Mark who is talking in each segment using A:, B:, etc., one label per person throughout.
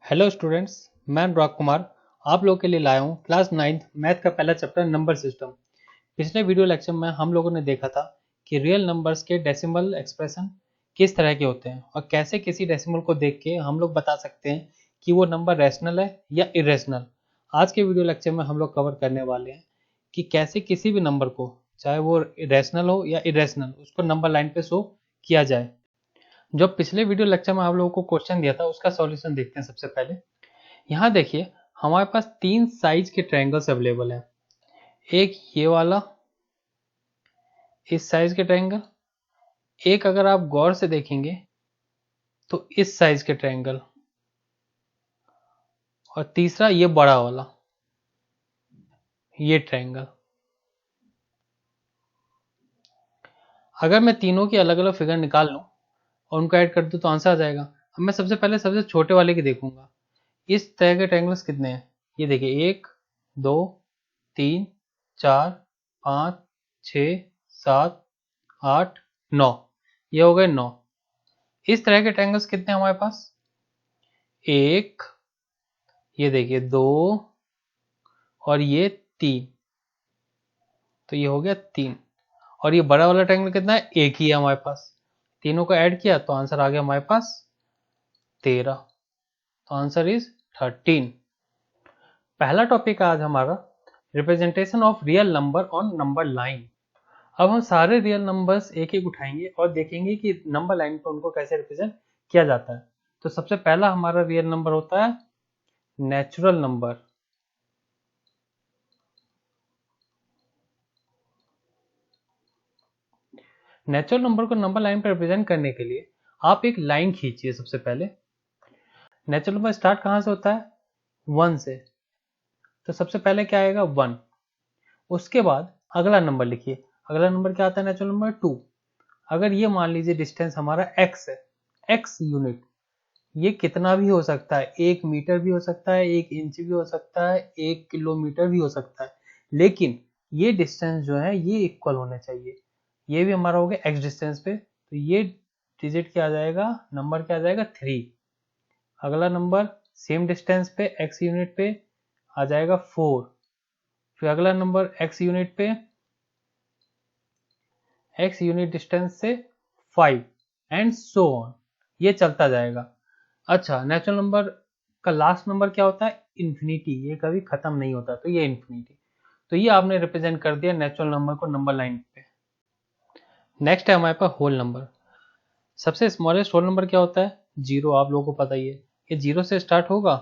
A: Hello students, मैं अनुराग कुमार आप लोग के लिए लाया हूँ क्लास 9th मैथ का पहला चैप्टर नंबर सिस्टम। पिछले वीडियो लेक्चर में हम लोगों ने देखा था कि रियल नंबर्स के डेसिमल एक्सप्रेशन किस तरह के होते हैं और कैसे किसी डेसिमल को देख के हम लोग बता सकते हैं कि वो नंबर रैशनल है या इरेशनल। आज के वीडियो लेक्चर में हम लोग कवर करने वाले हैं कि कैसे किसी भी नंबर को, चाहे वो रैशनल हो या इरेशनल, उसको नंबर लाइन पे शो किया जाए। जो पिछले वीडियो लेक्चर में आप लोगों को क्वेश्चन दिया था उसका सॉल्यूशन देखते हैं। सबसे पहले यहाँ देखिए, हमारे पास तीन साइज के ट्रायंगल्स अवेलेबल हैं। एक ये वाला, इस साइज के ट्रायंगल, एक अगर आप गौर से देखेंगे तो इस साइज के ट्रायंगल, और तीसरा ये बड़ा वाला, ये ट्रायंगल। अगर मैं तीनों की अलग अलग फिगर निकाल लूं और उनको ऐड कर दूं तो आंसर आ जाएगा। अब मैं सबसे पहले सबसे छोटे वाले की देखूंगा। इस तरह के ट्रायंगल्स कितने हैं, ये देखिए, 1 2 3 4 5 6 7 8 9, ये हो गए 9। इस तरह के ट्रायंगल्स कितने हैं हमारे पास, एक, ये देखिए 2, और ये 3। तो ये हो गया 3। और ये बड़ा वाला ट्रायंगल कितना है, एक ही है हमारे पास। तीनों को ऐड किया तो आंसर आ गया हमारे पास 13। तो आंसर इज 13। पहला टॉपिक आज हमारा representation of real number on number line. अब हम सारे रियल नंबर्स एक एक उठाएंगे और देखेंगे कि नंबर लाइन पर उनको कैसे रिप्रेजेंट किया जाता है। तो सबसे पहला हमारा रियल नंबर होता है नेचुरल नंबर। नेचुरल नंबर को नंबर लाइन पर रिप्रेजेंट करने के लिए आप एक लाइन खींचिए। सबसे पहले नेचुरल नंबर स्टार्ट कहां से होता है, 1 से। तो सबसे पहले क्या आएगा, 1। उसके बाद अगला नंबर लिखिए। अगला नंबर क्या आता है, नेचुरल नंबर 2। अगर ये मान लीजिए डिस्टेंस हमारा x है, x यूनिट, ये कितना भी हो सकता है, 1 मीटर भी हो सकता है, 1 इंच भी हो सकता है, 1 किलोमीटर भी हो सकता है, लेकिन ये डिस्टेंस जो है ये इक्वल होने चाहिए। ये भी हमारा हो गया x डिस्टेंस पे, तो ये डिजिट क्या आ जाएगा, नंबर क्या आ जाएगा, 3। अगला नंबर सेम डिस्टेंस पे x यूनिट पे आ जाएगा 4। फिर अगला नंबर x यूनिट पे, x यूनिट डिस्टेंस से 5, एंड सो ऑन, ये चलता जाएगा। अच्छा, नेचुरल नंबर का लास्ट नंबर क्या होता है, इन्फिनिटी। ये कभी खत्म नहीं होता, तो ये इन्फिनिटी। तो ये आपने रिप्रेजेंट कर दिया नेचुरल नंबर को नंबर लाइन पे। नेक्स्ट है हमारे पास होल नंबर। सबसे स्मॉलेस्ट होल नंबर क्या होता है, 0। आप लोगों को पता ही है, ये 0 से स्टार्ट होगा।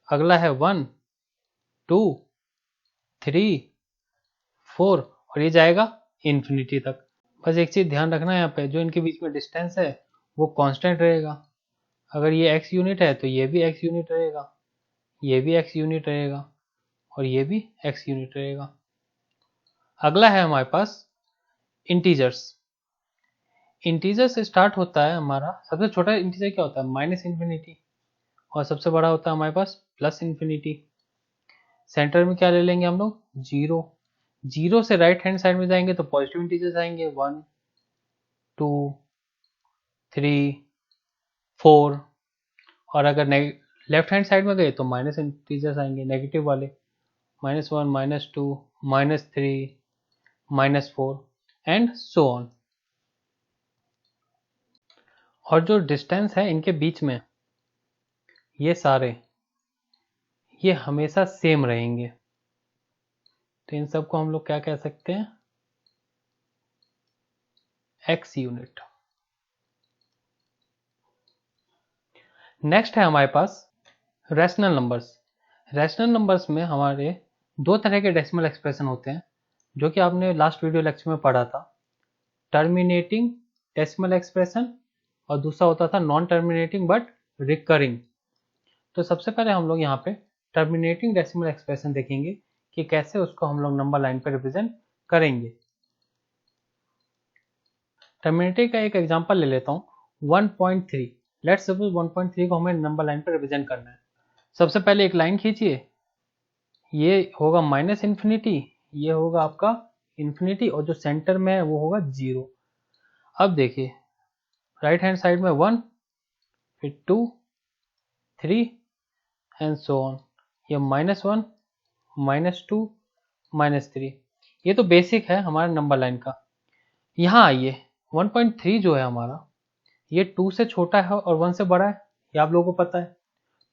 A: अगला है 1 2 3 4, और ये जाएगा इन्फिनिटी तक। बस एक चीज ध्यान रखना है, यहाँ पे जो इनके बीच में डिस्टेंस है वो कांस्टेंट रहेगा। अगर ये x यूनिट है तो ये भी x यूनिट रहेगा, ये भी x यूनिट रहेगा, और ये भी x यूनिट रहेगा। अगला है हमारे पास इंटीजर्स। इंटीजर से स्टार्ट होता है हमारा, सबसे छोटा इंटीजर क्या होता है, माइनस इन्फिनिटी, और सबसे बड़ा होता है हमारे पास प्लस इन्फिनिटी। सेंटर में क्या ले लेंगे हम लोग, 0। 0 से राइट हैंड साइड में जाएंगे तो पॉजिटिव इंटीजर्स आएंगे, 1 2 3 4। और अगर लेफ्ट हैंड साइड में गए तो माइनस इंटीजर्स आएंगे, नेगेटिव वाले, -1 -2 -3 -4, एंड सो ऑन। और जो डिस्टेंस है इनके बीच में, ये सारे, ये हमेशा सेम रहेंगे। तो इन सबको हम लोग क्या कह सकते हैं, x यूनिट। नेक्स्ट है हमारे पास रैशनल नंबर्स। रैशनल नंबर्स में हमारे दो तरह के डेसिमल एक्सप्रेशन होते हैं, जो कि आपने लास्ट वीडियो लेक्चर में पढ़ा था। टर्मिनेटिंग डेसिमल एक्सप्रेशन, और दूसरा होता था नॉन टर्मिनेटिंग बट रिकरिंग। तो सबसे पहले हम लोग यहाँ पे टर्मिनेटिंग डेसिमल एक्सप्रेशन देखेंगे कि कैसे उसको हम लोग नंबर लाइन पर रिप्रेजेंट करेंगे। टर्मिनेटिंग का एक एग्जांपल ले लेता हूँ, 1.3। लेट्स सपोज 1.3 को हमें नंबर लाइन पर रिप्रेजेंट करना है। सबसे पहले एक लाइन खींचिए, ये होगा माइनस इन्फिनिटी, ये होगा आपका इन्फिनिटी, और जो सेंटर में है वो होगा 0। अब देखिए, राइट हैंड साइड में 1, फिर 2 3 एंड सो ऑन। ये -1, -2, -3, ये तो बेसिक है हमारे नंबर लाइन का। यहाँ आइए 1.3 जो है हमारा, ये 2 से छोटा है और 1 से बड़ा है, ये आप लोगों को पता है।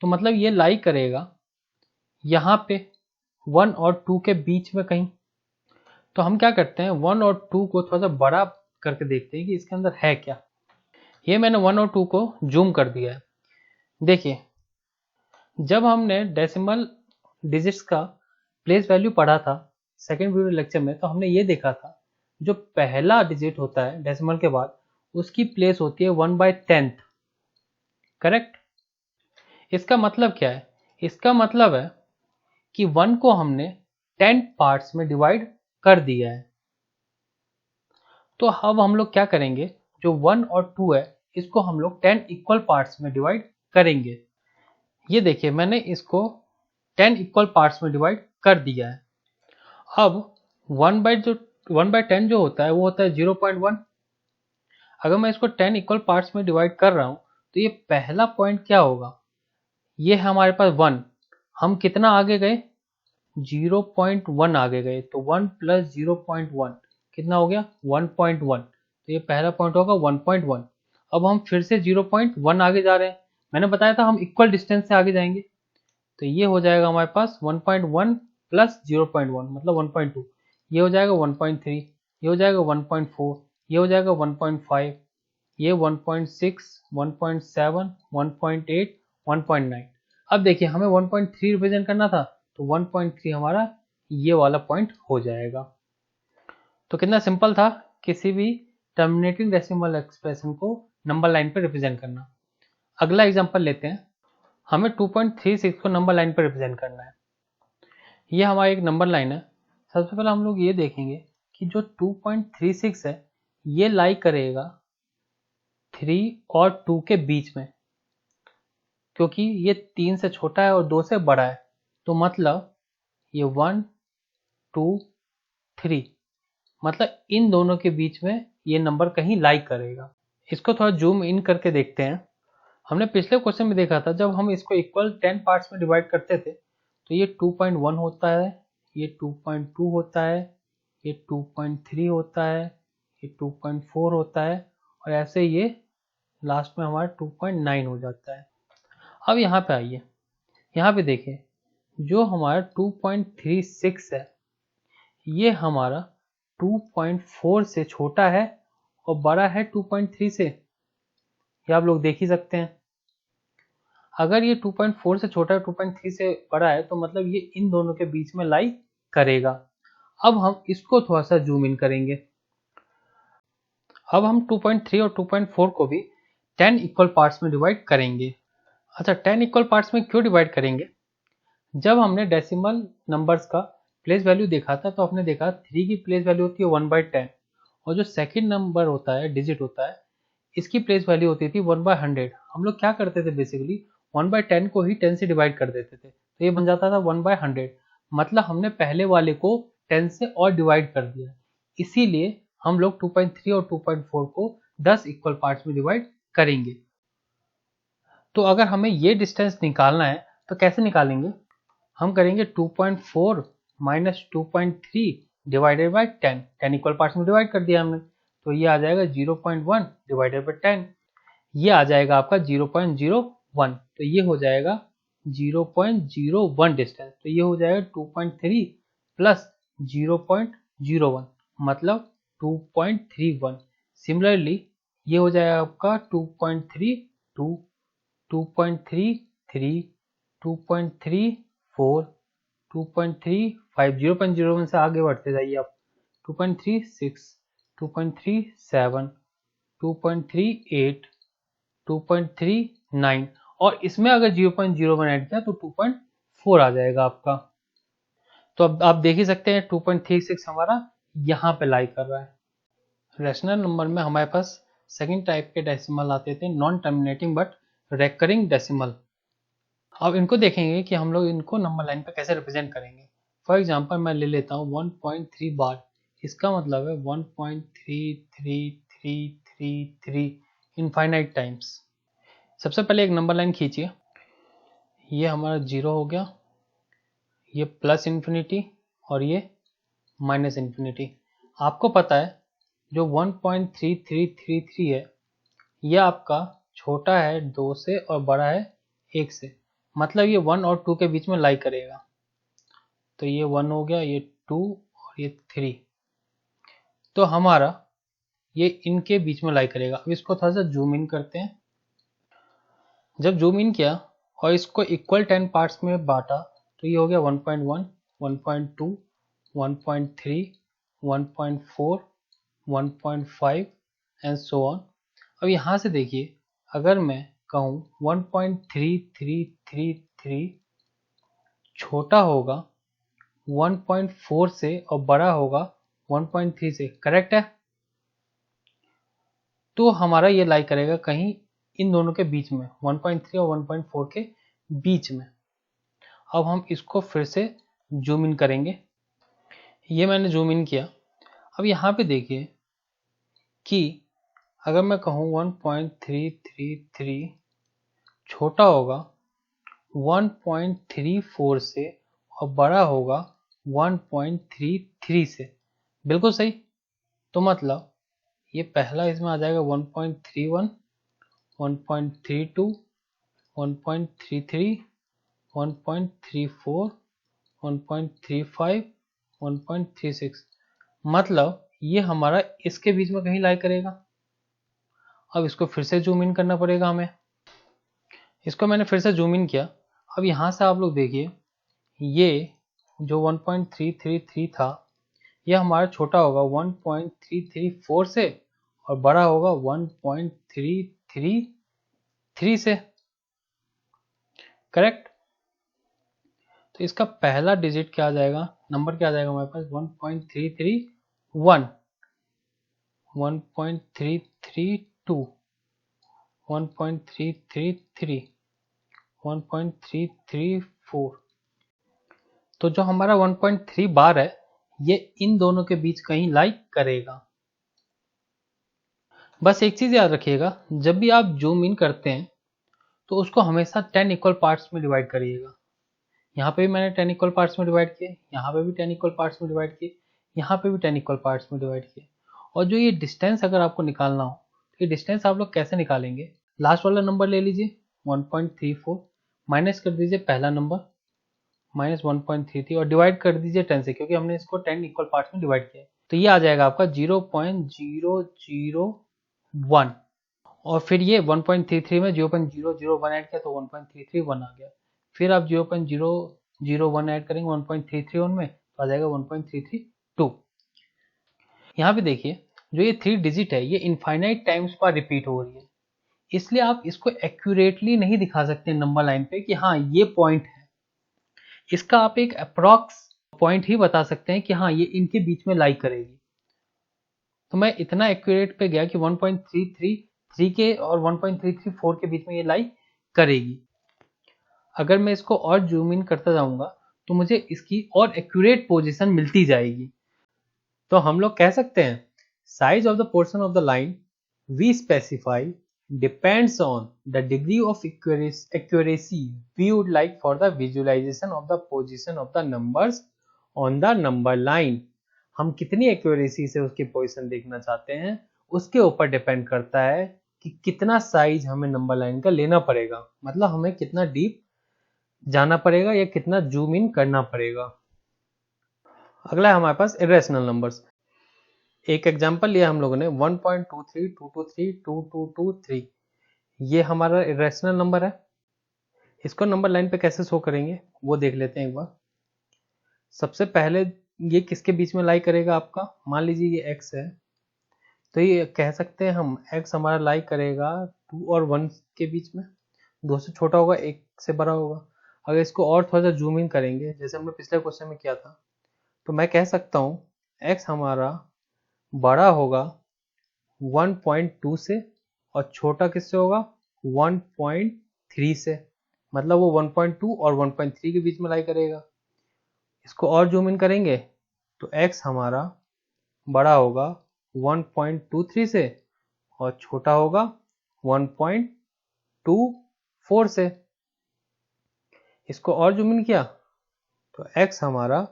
A: तो मतलब ये लाई करेगा यहाँ पे 1 और 2 के बीच में कहीं। तो हम क्या करते हैं, 1 और 2 को थोड़ा सा बड़ा करके देखते हैं कि इसके अंदर है क्या। ये मैंने 1 और 2 को जूम कर दिया है। देखिए, जब हमने डेसिमल डिजिट्स का प्लेस वैल्यू पढ़ा था सेकेंड वीडियो लेक्चर में, तो हमने ये देखा था जो पहला डिजिट होता है डेसिमल के बाद, उसकी प्लेस होती है 1/10, करेक्ट। इसका मतलब क्या है, इसका मतलब है कि 1 को हमने 10 पार्ट्स में डिवाइड कर दिया है। तो अब हम लोग क्या करेंगे, जो 1 और 2 है इसको हम लोग 10 इक्वल पार्ट्स में डिवाइड करेंगे। ये देखिए, मैंने इसको 10 इक्वल पार्ट्स में डिवाइड कर दिया है। अब 1/10 जो होता है वो होता है 0.1। अगर मैं इसको 10 इक्वल पार्ट्स में डिवाइड कर रहा हूं तो ये पहला पॉइंट क्या होगा, ये है हमारे पास 1। हम कितना आगे गए, 0.1 आगे गए, तो 1 + 0.1 कितना हो गया, 1.1। तो ये पहला पॉइंट होगा 1.1। अब हम फिर से 0.1 आगे जा रहे हैं, मैंने बताया था हम इक्वल डिस्टेंस से आगे जाएंगे। तो ये हो जाएगा हमारे पास 1.1 + 0.1 मतलब 1.2। ये हो जाएगा 1.3, ये हो जाएगा 1.4, ये हो जाएगा 1.5, ये 1.6, 1.7, 1.8, 1.9। अब देखिए, हमें 1.3 रिप्रेजेंट करना था, तो 1.3 हमारा ये वाला पॉइंट हो जाएगा। तो कितना सिंपल था किसी भी टर्मिनेटिंग डेसिमल एक्सप्रेशन को नंबर लाइन पर रिप्रेजेंट करना। अगला एग्जांपल लेते हैं। हमें 2.36 को नंबर लाइन पर रिप्रेजेंट करना है। ये हमारी एक नंबर लाइन है। सबसे पहले हम लोग ये देखेंगे कि जो 2.36 है ये लाई करेगा 3 और 2 के बीच में, क्योंकि ये 3 से छोटा है और 2 से बड़ा है। तो मतलब ये 1, 2, 3, मतलब इन दोनों के बीच में ये नंबर कहीं लाई करेगा। इसको थोड़ा जूम इन करके देखते हैं। हमने पिछले क्वेश्चन में देखा था, जब हम इसको इक्वल 10 पार्ट्स में डिवाइड करते थे तो ये 2.1 होता है, ये 2.2 होता है, ये 2.3 होता है, ये 2.4 होता है, और ऐसे ये लास्ट में हमारा 2.9 हो जाता है। अब यहाँ पे आइए, यहाँ पे देखें, जो हमारा 2.36 है ये हमारा 2.4 से छोटा है और बड़ा है 2.3 से, ये आप लोग देख ही सकते हैं। अगर ये 2.4 से छोटा है 2.3 से बड़ा है, तो मतलब ये इन दोनों के बीच में लाई करेगा। अब हम इसको थोड़ा सा जूम इन करेंगे। अब हम 2.3 और 2.4 को भी 10 इक्वल पार्ट्स में डिवाइड करेंगे। अच्छा, 10 इक्वल पार्ट्स में क्यों डिवाइड करेंगे, जब हमने डेसिमल नंबर्स का प्लेस वैल्यू देखा था तो आपने देखा 3 की प्लेस वैल्यू होती है 1/10, और जो सेकंड नंबर होता है, डिजिट होता है, इसकी प्लेस वैल्यू होती थी 1/100। हम लोग क्या करते थे, बेसिकली 1/10 को ही 10 से डिवाइड कर देते थे, तो ये बन जाता था 1/100। मतलब हमने पहले वाले को 10 से और डिवाइड कर दिया, इसीलिए हम लोग 2.3 और 2.4 को 10 इक्वल पार्ट्स में डिवाइड करेंगे। तो अगर हमें ये डिस्टेंस निकालना है तो कैसे निकालेंगे, हम करेंगे 2.4 minus 2.3 divided by 10। 10 equal parts में डिवाइड कर दिया हमने, तो ये आ जाएगा 0.1 डिवाइडेड बाई 10, ये आ जाएगा आपका 0.01। तो ये हो जाएगा 0.01 डिस्टेंस। तो ये हो जाएगा 2.3 प्लस 0.01 मतलब 2.31। सिमिलरली ये हो जाएगा आपका 2.32, 2.33, 2.34, 2.35, 0.01 से आगे बढ़ते जाइए आप, 2.36, 2.37, 2.38, 2.39, और इसमें अगर 0.01 ऐड किया तो 2.4 आ जाएगा आपका। तो अब आप देख ही सकते हैं 2.36 हमारा यहाँ पे लाई कर रहा है। रैशनल नंबर में हमारे पास सेकंड टाइप के डेसिमल आते थे, non terminating but recurring decimal. अब इनको देखेंगे कि हम लोग इनको नंबर लाइन पे कैसे रिप्रेजेंट करेंगे। फॉर एग्जांपल मैं ले लेता हूँ 1.3 बार, इसका मतलब है 1.3333 इनफाइनाइट टाइम्स। सबसे पहले एक नंबर लाइन खींचिए, ये हमारा 0 हो गया, ये प्लस इन्फिनिटी और ये माइनस इन्फिनिटी। आपको पता है जो 1.3333 है ये आपका छोटा है 2 से और बड़ा है 1 से, मतलब ये 1 और 2 के बीच में लाई करेगा। तो ये 1 हो गया, ये 2 और ये 3, तो हमारा ये इनके बीच में लाई करेगा। अब इसको थोड़ा सा जूम इन करते हैं। जब जूम इन किया और इसको इक्वल 10 पार्ट्स में बांटा तो ये हो गया 1.1, 1.2, 1.3, 1.4, 1.5 एंड सो ऑन। अब यहाँ से देखिए, अगर मैं कहूँ 1.3333 छोटा होगा 1.4 से और बड़ा होगा 1.3 से, करेक्ट है? तो हमारा ये लाई करेगा कहीं इन दोनों के बीच में, 1.3 और 1.4 के बीच में। अब हम इसको फिर से जूम इन करेंगे। ये मैंने जूम इन किया। अब यहाँ पे देखिए कि अगर मैं कहूँ 1.333 छोटा होगा 1.34 से और बड़ा होगा 1.33 से, बिल्कुल सही। तो मतलब ये पहला इसमें आ जाएगा 1.31, 1.32, 1.33, 1.34, 1.35, 1.36, मतलब ये हमारा इसके बीच में कहीं लाई करेगा। अब इसको फिर से जूम इन करना पड़ेगा हमें। इसको मैंने फिर से जूम इन किया। अब यहाँ से आप लोग देखिए, ये जो 1.333 था ये हमारा छोटा होगा 1.334 से और बड़ा होगा 1.333 से, करेक्ट? तो इसका पहला डिजिट क्या आ जाएगा, नंबर क्या आ जाएगा हमारे पास, 1.331, 1.332, 1.333, 1.334। तो जो हमारा 1.3 बार है ये इन दोनों के बीच कहीं लाई करेगा। बस एक चीज याद रखिएगा, जब भी आप जूम इन करते हैं तो उसको हमेशा 10 इक्वल पार्ट्स में डिवाइड करिएगा। यहाँ पे भी मैंने 10 इक्वल पार्ट्स में डिवाइड किए, यहाँ पे भी 10 इक्वल पार्ट्स में डिवाइड किए, यहाँ पे भी 10 इक्वल पार्ट्स में डिवाइड किए। और जो ये डिस्टेंस अगर आपको निकालना हो तो ये डिस्टेंस आप लोग कैसे निकालेंगे, लास्ट वाला नंबर ले लीजिए 1.34, माइनस कर दीजिए पहला नंबर माइनस 1.33 और डिवाइड कर दीजिए 10 से, क्योंकि हमने इसको 10 इक्वल पार्ट्स में डिवाइड किया है। तो ये आ जाएगा आपका 0.001 और फिर ये 1.33 में 0.001 ऐड किया तो 1.331 आ गया। फिर आप 0.001 ऐड करेंगे 1.331 में तो आ जाएगा 1.332। यहाँ पे देखिए जो ये 3 डिजिट है ये इनफाइनाइट टाइम्स पर रिपीट हो रही है, इसलिए आप इसको एक्यूरेटली नहीं दिखा सकते नंबर लाइन पे कि हाँ ये पॉइंट है। इसका आप एक अप्रॉक्स पॉइंट ही बता सकते हैं कि हाँ ये इनके बीच में लाई करेगी। तो मैं इतना एक्यूरेट पे गया कि 1.333 के और 1.334 के बीच में ये लाई करेगी। अगर मैं इसको और जूम इन करता जाऊंगा तो मुझे इसकी और एक्यूरेट पोजीशन मिलती जाएगी। तो हम लोग कह सकते हैं size of the portion of the line we specify depends on the degree of accuracy we would like for the visualization of the position of the numbers on the number line। हम कितनी accuracy से उसकी position देखना चाहते हैं उसके ऊपर depend करता है कि कितना साइज हमें नंबर लाइन का लेना पड़ेगा, मतलब हमें कितना डीप जाना पड़ेगा या कितना जूम इन करना पड़ेगा। अगला है हमारे पास इरेशनल नंबर्स। एक एग्जांपल लिया हम लोगों ने 1.2322322223, ये हमारा इरेशनल नंबर है। इसको नंबर लाइन पे कैसे शो करेंगे वो देख लेते हैं एक बार। सबसे पहले ये किसके बीच में लाई करेगा आपका, मान लीजिए ये x है तो ये कह सकते हैं हम x हमारा लाई करेगा 2 और 1 के बीच में, 2 से छोटा होगा 1 से बड़ा होगा। अगर इसको और थोड़ा सा जूम इन करेंगे जैसे हमने पिछले क्वेश्चन में किया था तो मैं कह सकता हूँ x हमारा बड़ा होगा 1.2 से और छोटा किससे होगा 1.3 से, मतलब वो 1.2 और 1.3 के बीच में लाई करेगा। इसको और जूम इन करेंगे तो x हमारा बड़ा होगा 1.23 से और छोटा होगा 1.24 से। इसको और जूम इन किया तो x हमारा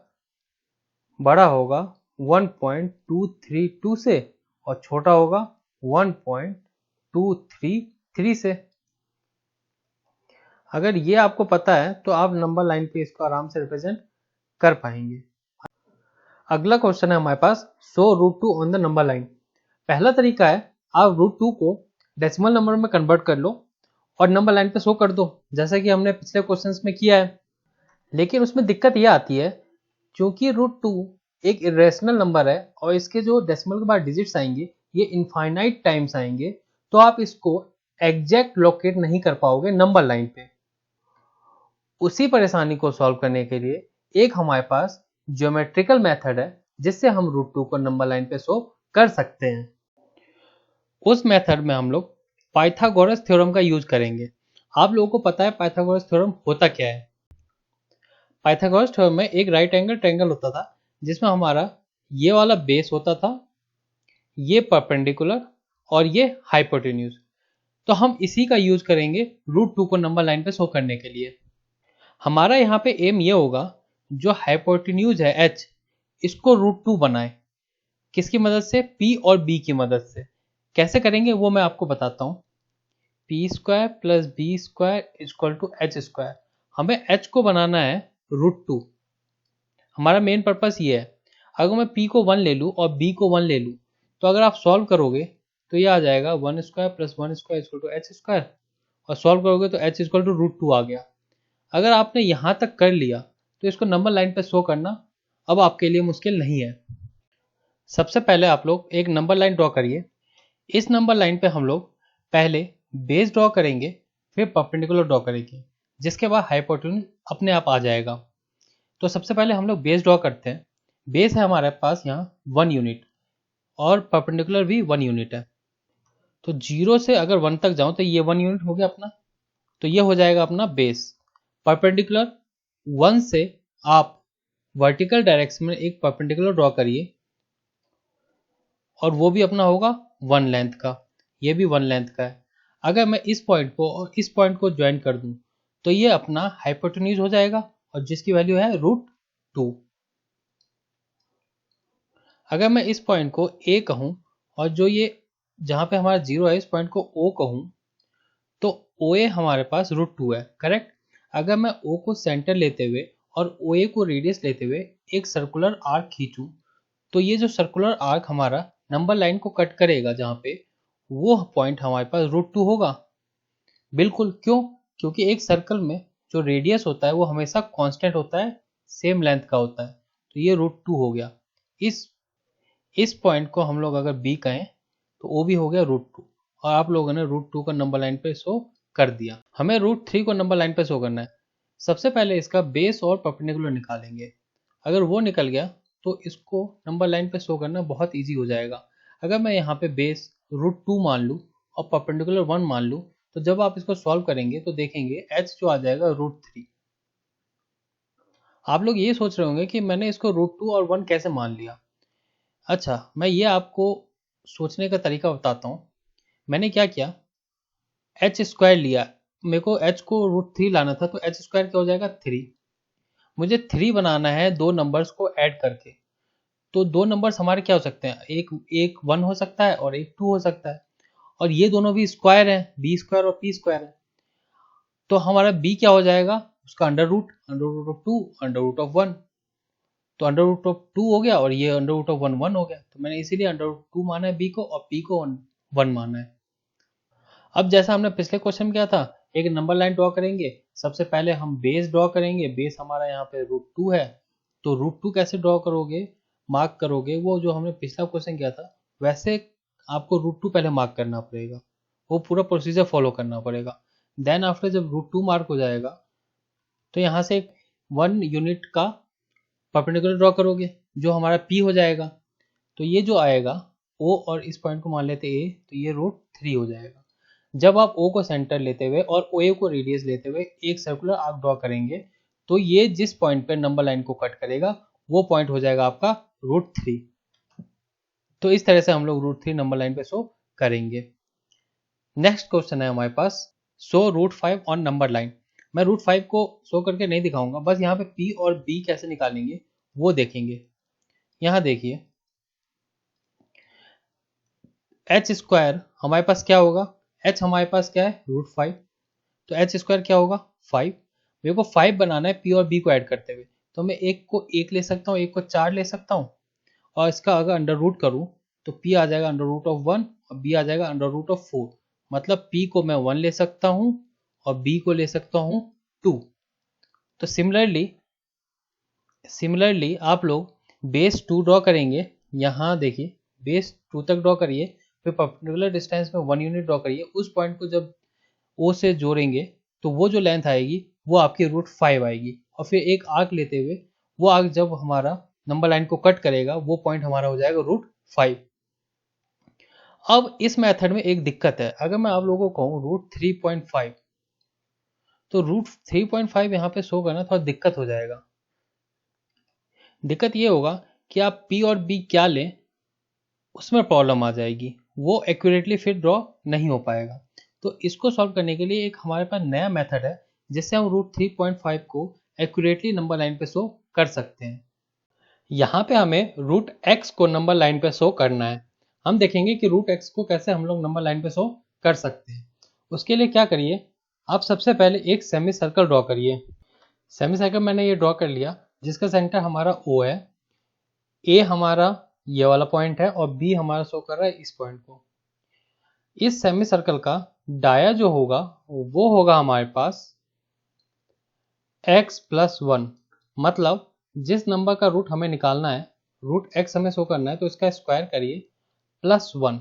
A: बड़ा होगा 1.232 से और छोटा होगा 1.233 से। अगर ये आपको पता है तो आप नंबर लाइन पे इसको आराम से रिप्रेजेंट कर पाएंगे। अगला क्वेश्चन है हमारे पास, show root 2 on the number line. पहला तरीका है आप रूट 2 को डेसिमल नंबर में कन्वर्ट कर लो और नंबर लाइन पे शो कर दो, जैसा कि हमने पिछले क्वेश्चंस में किया है। लेकिन उसमें दिक्कत यह आती है, क्योंकि रूट 2 एक इरेशनल नंबर है और इसके जो डेसिमल के बाद डिजिट्स आएंगे ये इनफाइनाइट टाइम्स आएंगे, तो आप इसको एग्जैक्ट लोकेट नहीं कर पाओगे नंबर लाइन पे। उसी परेशानी को सॉल्व करने के लिए एक हमारे पास ज्योमेट्रिकल मेथड है जिससे हम रूट 2 को नंबर लाइन पे शो कर सकते हैं। उस मेथड में हम लोग पाइथागोरस थ्योरम का यूज करेंगे। आप लोगों को पता है पाइथागोरस थ्योरम होता क्या है। पाइथागोरस थ्योरम में एक राइट एंगल ट्रायंगल होता था जिसमें हमारा ये वाला बेस होता था, ये परपेंडिकुलर और ये हाइपोटेन्यूज। तो हम इसी का यूज करेंगे रूट 2 को नंबर लाइन पे शो करने के लिए। हमारा यहाँ पे एम ये होगा, जो हाइपोटेन्यूज है h, इसको रूट 2 बनाए। किसकी मदद से? p और b की मदद से। कैसे करेंगे वो मैं आपको बताता हूँ। P square plus B square equal to H square. हमें h को बनाना है रूट 2। हमारा मेन पर्पस ये है। अगर मैं p को 1 ले लूँ और b को 1 ले लूँ तो अगर आप सॉल्व करोगे तो ये आ जाएगा 1 square plus 1 square equal to H square, और सॉल्व करोगे तो h इक्वल टू रूट 2 आ गया। अगर आपने यहां तक कर लिया तो इसको नंबर लाइन पे शो करना अब आपके लिए मुश्किल नहीं है। सबसे पहले आप लोग एक नंबर लाइन ड्रॉ करिए। इस नंबर लाइन पे हम लोग पहले बेस ड्रॉ करेंगे, फिर परपेंडिकुलर ड्रॉ करेंगे, जिसके बाद हाइपोटेन्यूज अपने आप आ जाएगा। तो सबसे पहले हम लोग बेस ड्रॉ करते हैं। बेस है हमारे पास यहाँ 1 यूनिट और परपेंडिकुलर भी 1 यूनिट है। तो 0 से अगर 1 तक जाऊं तो ये 1 यूनिट हो गया अपना, तो ये हो जाएगा अपना बेस। परपेंडिकुलर 1 से आप वर्टिकल डायरेक्शन में एक परपेंडिकुलर ड्रॉ करिए और वो भी अपना होगा 1 लेंथ का, ये भी 1 लेंथ का है। अगर मैं इस पॉइंट को और इस पॉइंट को ज्वाइन कर दूं तो ये अपना हाइपोटेन्यूज हो जाएगा और जिसकी वैल्यू है रूट 2। अगर मैं इस पॉइंट को ए कहूं और जो ये जहां पे हमारा 0 है इस पॉइंट को ओ कहूं तो ओ ए हमारे पास रूट 2 है, करेक्ट। अगर मैं ओ को सेंटर लेते हुए और ओ ए को रेडियस लेते हुए एक सर्कुलर आर्क खींचूं तो ये जो सर्कुलर आर्क हमारा नंबर लाइन को कट करेगा जहां पे, वो पॉइंट हमारे पास रूट 2 होगा। बिल्कुल, क्यों? क्योंकि एक सर्कल में जो रेडियस होता है वो हमेशा कांस्टेंट होता है, सेम लेंथ का होता है। तो ये रूट 2 हो गया। इस पॉइंट को हम लोग अगर बी कहें तो वो भी हो गया रूट 2, और आप लोगों ने रूट 2 को नंबर लाइन पे शो कर दिया। हमें रूट 3 को नंबर लाइन पे शो करना है। सबसे पहले इसका बेस और परपेंडिकुलर निकालेंगे। अगर वो निकल गया तो इसको नंबर लाइन पे शो करना बहुत ईजी हो जाएगा। अगर मैं यहाँ पे बेस रूट 2 मान लूँ और परपेंडिकुलर 1 मान लूँ तो जब आप इसको सॉल्व करेंगे तो देखेंगे h जो आ जाएगा रूट 3। आप लोग ये सोच रहे होंगे कि मैंने इसको रूट 2 और 1 कैसे मान लिया। अच्छा, मैं ये आपको सोचने का तरीका बताता हूँ। मैंने क्या किया, एच स्क्वायर लिया। मेरे को एच को रूट 3 लाना था तो एच स्क्वायर क्या हो जाएगा 3। मुझे 3 बनाना है दो नंबर्स को ऐड करके। तो दो नंबर्स हमारे क्या हो सकते हैं, एक 1 हो सकता है और एक 2 हो सकता है, और ये दोनों भी स्क्वायर है, बी स्क्वायर और पी स्क्वायर है। तो हमारा बी क्या हो जाएगा, उसका under root of 2 under root of 1। तो अंडर रूट ऑफ 2 हो गया और ये अंडर रूट ऑफ 1 1 हो गया। तो मैंने इसीलिए अंडर रूट 2 माना है बी को और पी को 1 माना है। अब जैसा हमने पिछले क्वेश्चन में किया था, एक नंबर लाइन ड्रॉ करेंगे। सबसे पहले हम बेस ड्रॉ करेंगे। बेस हमारा यहाँ पे रूट 2 है, तो रूट 2 कैसे ड्रॉ करोगे, मार्क करोगे, वो जो हमने पिछला क्वेश्चन किया था वैसे आपको रूट 2 पहले मार्क करना पड़ेगा, वो पूरा प्रोसीजर फॉलो करना पड़ेगा। देन आफ्टर जब रूट 2 मार्क हो जाएगा तो यहाँ से 1 यूनिट का परपेंडिकुलर ड्रॉ करोगे जो हमारा पी हो जाएगा। तो ये जो आएगा ओ और इस पॉइंट को मान लेते ए, तो ये रूट 3 हो जाएगा। जब आप O को सेंटर लेते हुए और OA को रेडियस लेते हुए एक सर्कुलर आर्क ड्रॉ करेंगे तो ये जिस पॉइंट पे नंबर लाइन को कट करेगा वो पॉइंट हो जाएगा आपका रूट 3। तो इस तरह से हम लोग रूट 3 नंबर लाइन पे शो करेंगे। नेक्स्ट क्वेश्चन है हमारे पास, show root 5 on number line. मैं रूट 5 को शो करके नहीं दिखाऊंगा, बस यहाँ पे p और b कैसे निकालेंगे वो देखेंगे। यहाँ देखिए h स्क्वायर हमारे पास क्या होगा, h हमारे पास क्या है रूट 5, तो h स्क्वायर क्या होगा 5। मेरे को 5 बनाना है p और b को ऐड करते हुए, तो मैं एक को 1 ले सकता हूँ, एक को 4 ले सकता हूँ, और इसका अगर अंडर रूट करूँ तो p आ जाएगा अंडर रूट ऑफ 1 और b आ जाएगा अंडर रूट ऑफ 4। मतलब p को मैं 1 ले सकता हूँ और b को ले सकता हूँ 2। तो सिमिलरली आप लोग बेस 2 ड्रॉ करेंगे। यहाँ देखिए बेस 2 तक ड्रॉ करिए, फिर पर्पेंडिकुलर डिस्टेंस में 1 यूनिट ड्रॉ करिए। उस पॉइंट को जब O से जोड़ेंगे तो वो जो लेंथ आएगी वो आपकी रूट 5 आएगी, और फिर एक आर्क लेते हुए वो आर्क जब हमारा नंबर लाइन को कट करेगा वो पॉइंट हमारा हो जाएगा रूट 5। अब इस मेथड में एक दिक्कत है, अगर मैं आप लोगों को कहूँ रूट 3.5 तो रूट 3.5 यहाँ पे शो करना थोड़ा दिक्कत हो जाएगा। दिक्कत ये होगा कि आप p और b क्या लें उसमें प्रॉब्लम आ जाएगी, वो एक्यूरेटली फिर ड्रॉ नहीं हो पाएगा। तो इसको सॉल्व करने के लिए एक हमारे पास नया मेथड है जिससे हम रूट 3.5 को एक्यूरेटली नंबर लाइन पे शो कर सकते हैं। यहाँ पे हमें रूट x को नंबर लाइन पे शो करना है। हम देखेंगे कि रूट x को कैसे हम लोग नंबर लाइन पे शो कर सकते हैं। उसके लिए क्या करिए, आप सबसे पहले एक सेमी सर्कल ड्रॉ करिए। सेमी सर्कल मैंने ये ड्रॉ कर लिया जिसका सेंटर हमारा O है, A हमारा ये वाला पॉइंट है और B हमारा शो कर रहा है इस पॉइंट को। इस सेमी सर्कल का डाया जो होगा वो होगा हमारे पास x प्लस 1। मतलब जिस नंबर का रूट हमें निकालना है, रूट x हमें शो करना है, तो इसका स्क्वायर करिए प्लस 1,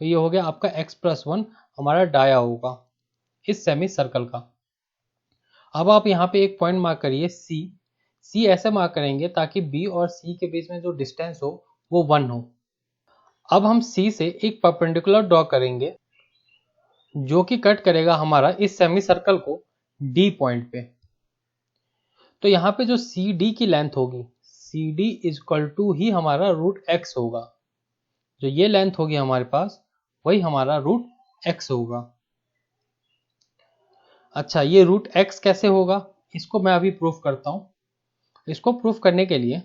A: तो ये हो गया आपका x प्लस 1 हमारा डाया होगा इस सेमी सर्कल का। अब आप यहाँ पे एक पॉइंट मार्क करिए C ऐसे मार्क करेंगे ताकि B और C के बीच में जो डिस्टेंस हो वो 1 हो। अब हम C से एक परपेंडिकुलर ड्रॉ करेंगे जो कि कट करेगा हमारा इस सेमी सर्कल को D पॉइंट पे। तो यहाँ पे जो CD की लेंथ होगी CD इज इक्वल टू ही हमारा रूट x होगा। जो ये लेंथ होगी हमारे पास वही हमारा रूट x होगा। अच्छा, ये रूट x कैसे होगा इसको मैं अभी प्रूफ करता हूँ। इसको प्रूफ करने के लिए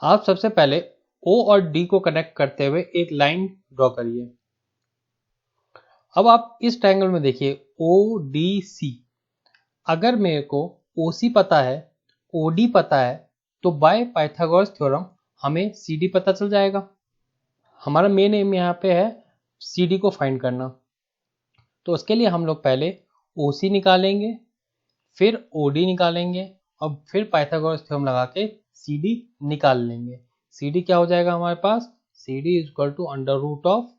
A: आप सबसे पहले O और D को कनेक्ट करते हुए एक लाइन ड्रॉ करिए। अब आप इस ट्रायंगल में देखिए ODC, अगर मेरे को OC पता है OD पता है तो बाय पाइथागोरस थ्योरम हमें CD पता चल जाएगा। हमारा मेन एम यहाँ पे है CD को फाइंड करना। तो उसके लिए हम लोग पहले OC निकालेंगे, फिर OD निकालेंगे और फिर पाइथागोरस थ्योरम लगा के CD निकाल लेंगे। CD क्या हो जाएगा हमारे पास, CD is equal to under root of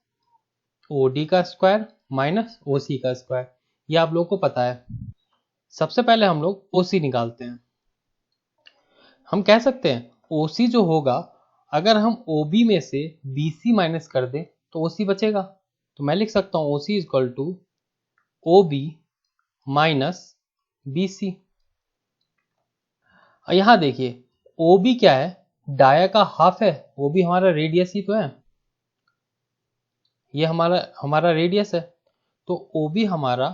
A: OD का स्क्वायर माइनस OC का स्क्वायर। ये आप लोगों को पता है। सबसे पहले हम लोग OC निकालते हैं। हम कह सकते हैं OC जो होगा, अगर हम OB में से BC माइनस कर दें तो OC बचेगा। तो मैं लिख सकता हूँ OC is equal to OB minus BC। यहाँ देखिए OB क्या है, डाया का हाफ है, OB हमारा रेडियस ही तो है, ये हमारा रेडियस है। तो OB हमारा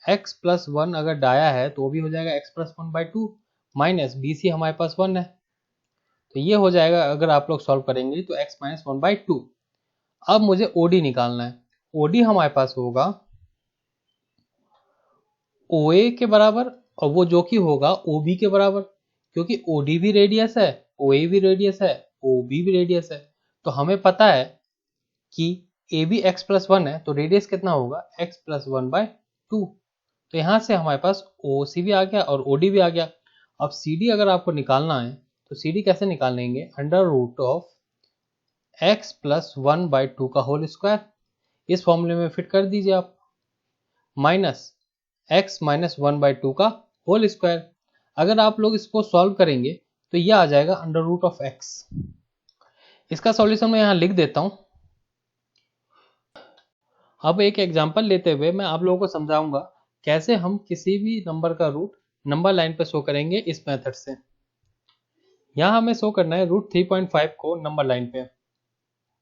A: x प्लस 1 अगर डाया है तो OB हो जाएगा x plus 1 by 2 minus BC हमारे पास 1 है, तो ये हो जाएगा अगर आप लोग सॉल्व करेंगे तो x माइनस 1 बाई 2। अब मुझे OD निकालना है। OD हमारे पास होगा OA के बराबर और वो जो कि होगा OB के बराबर, क्योंकि OD भी रेडियस है, OA भी रेडियस है, OB भी रेडियस है। तो हमें पता है कि AB x प्लस 1 है तो रेडियस कितना होगा x प्लस 1 बाय 2। तो यहाँ से हमारे पास OC भी आ गया और OD भी आ गया। अब CD अगर आपको निकालना है तो CD कैसे निकालेंगे, under root of x plus 1 by 2 का होल स्क्वायर, इस फॉर्मूले में फिट कर दीजिए आप, माइनस x माइनस 1 बाई 2 का होल स्क्वायर। अगर आप लोग इसको सॉल्व करेंगे तो यह आ जाएगा अंडर रूट ऑफ x। इसका सॉल्यूशन मैं यहाँ लिख देता हूँ। अब एक एग्जांपल लेते हुए मैं आप लोगों को समझाऊंगा कैसे हम किसी भी नंबर का रूट नंबर लाइन पर शो करेंगे इस मेथड से। यहाँ हमें शो करना है रूट 3.5 को नंबर लाइन पे।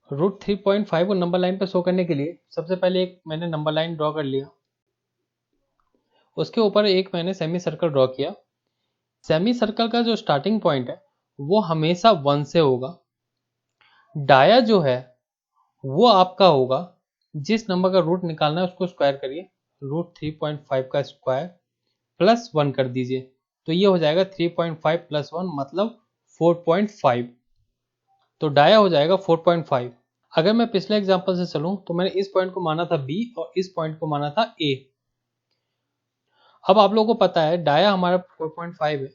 A: रूट 3.5 को नंबर लाइन पे शो करने के लिए सबसे पहले एक मैंने नंबर लाइन ड्रॉ कर लिया। उसके ऊपर एक मैंने सेमी सर्कल ड्रॉ किया। सेमी सर्कल का जो स्टार्टिंग पॉइंट है वो हमेशा 1 से होगा। डाया जो है वो आपका होगा, जिस नंबर का रूट निकालना है उसको स्क्वायर करिए, रूट 3.5 का स्क्वायर प्लस 1 कर दीजिए, तो ये हो जाएगा 3.5 प्लस 1 मतलब 4.5। तो डाया हो जाएगा 4.5। अगर मैं पिछले एग्जांपल से चलूं तो मैंने इस पॉइंट को माना था B और इस पॉइंट को माना था A। अब आप लोगों को पता है डाया हमारा 4.5 है,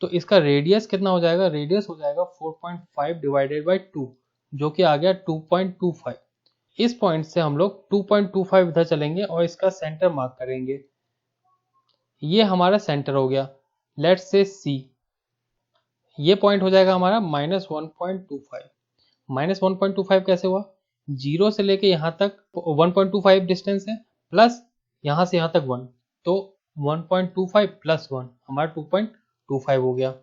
A: तो इसका रेडियस कितना हो जाएगा, रेडियस हो जाएगा 4.5 डिवाइडेड बाई 2, जो कि आ गया 2.25। इस पॉइंट से हम लोग 2.25 इधर चलेंगे और इसका सेंटर मार्क करेंगे। ये हमारा सेंटर हो गया, लेट्स से C। ये पॉइंट हो जाएगा हमारा -1.25। -1.25 कैसे हुआ, जीरो से लेके यहाँ तक 1.25 डिस्टेंस है, प्लस यहाँ से यहाँ तक 1, तो 1.25 प्लस 1 हमारा 2.25 हो गया।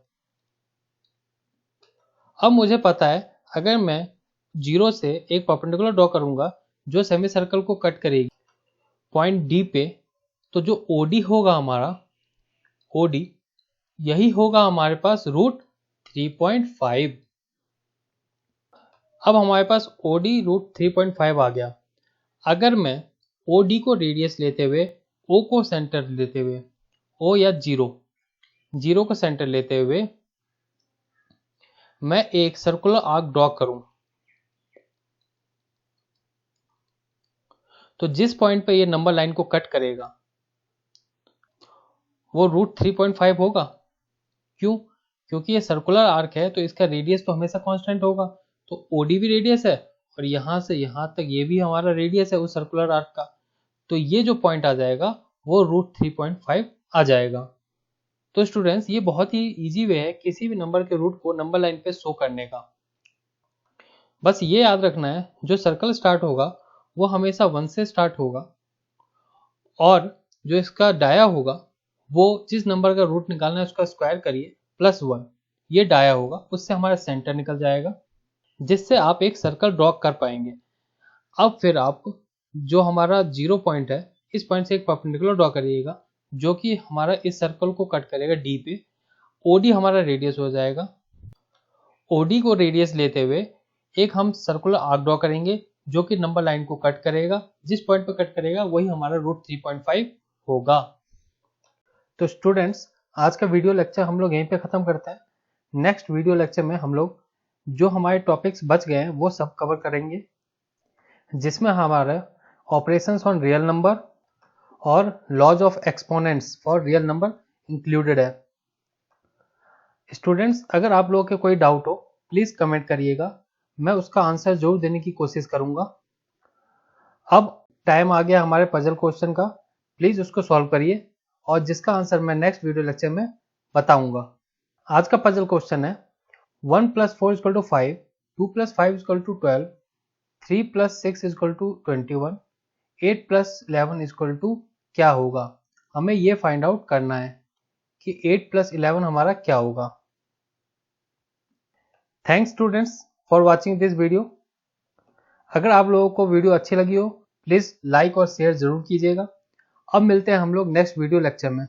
A: अब मुझे पता है अगर मैं जीरो से एक परपेंडिकुलर ड्रॉ करूंगा जो सेमी सर्कल को कट करेगी पॉइंट डी पे, तो जो ओडी होगा हमारा, ओडी यही होगा हमारे पास रूट 3.5। अब हमारे पास ओडी रूट 3.5 आ गया। अगर मैं ओडी को रेडियस लेते हुए, ओ को सेंटर लेते हुए, ओ या जीरो को सेंटर लेते हुए मैं एक सर्कुलर आर्क ड्रॉ करूं, तो जिस पॉइंट पे ये नंबर लाइन को कट करेगा वो रूट 3.5 होगा। क्यों, क्योंकि ये सर्कुलर आर्क है तो इसका रेडियस तो हमेशा कांस्टेंट होगा, तो ओडी भी रेडियस है और यहां से यहां तक ये भी हमारा रेडियस है उस सर्कुलर आर्क का, तो ये जो पॉइंट आ जाएगा वो रूट 3.5 आ जाएगा। तो स्टूडेंट्स ये बहुत ही इजी वे है किसी भी नंबर के रूट को नंबर लाइन पे शो करने का। बस ये याद रखना है जो सर्कल स्टार्ट होगा वो हमेशा 1 से स्टार्ट होगा, और जो इसका डाया होगा वो जिस नंबर का रूट निकालना है उसका स्क्वायर करिए प्लस 1, ये डाया होगा, उससे हमारा सेंटर निकल जाएगा, जिससे आप एक सर्कल ड्रॉ कर पाएंगे। अब फिर आप जो हमारा जीरो पॉइंट है इस पॉइंट से एक परपेंडिकुलर ड्रॉ करिएगा जो कि हमारा इस सर्कल को कट करेगा डी पे। ओडी हमारा रेडियस हो जाएगा, ओडी को रेडियस लेते हुए एक हम सर्कुलर आर्क ड्रॉ करेंगे जो कि नंबर लाइन को कट करेगा, जिस पॉइंट पर कट करेगा वही हमारा रूट 3.5 होगा। तो स्टूडेंट्स आज का वीडियो लेक्चर हम लोग यहीं पे खत्म करते हैं। नेक्स्ट वीडियो लेक्चर में हम लोग जो हमारे टॉपिक्स बच गए हैं वो सब कवर करेंगे, जिसमें हमारा ऑपरेशंस ऑन रियल नंबर और laws of exponents for real number included है। स्टूडेंट्स अगर आप लोगों के कोई डाउट हो प्लीज कमेंट करिएगा, मैं उसका आंसर जरूर देने की कोशिश करूंगा। अब टाइम आ गया हमारे पजल क्वेश्चन का, प्लीज उसको सॉल्व करिए और जिसका आंसर मैं नेक्स्ट वीडियो लेक्चर में बताऊंगा। आज का पजल क्वेश्चन है 1 + 4 = 5, 2 + 5 = 12, 3 + 6 = 21, 8 + 11 = क्या होगा। हमें ये फाइंड आउट करना है कि 8 + 11 हमारा क्या होगा। Thanks students for watching this video. अगर आप लोगों को वीडियो अच्छी लगी हो प्लीज लाइक और शेयर जरूर कीजिएगा। अब मिलते हैं हम लोग नेक्स्ट वीडियो लेक्चर में।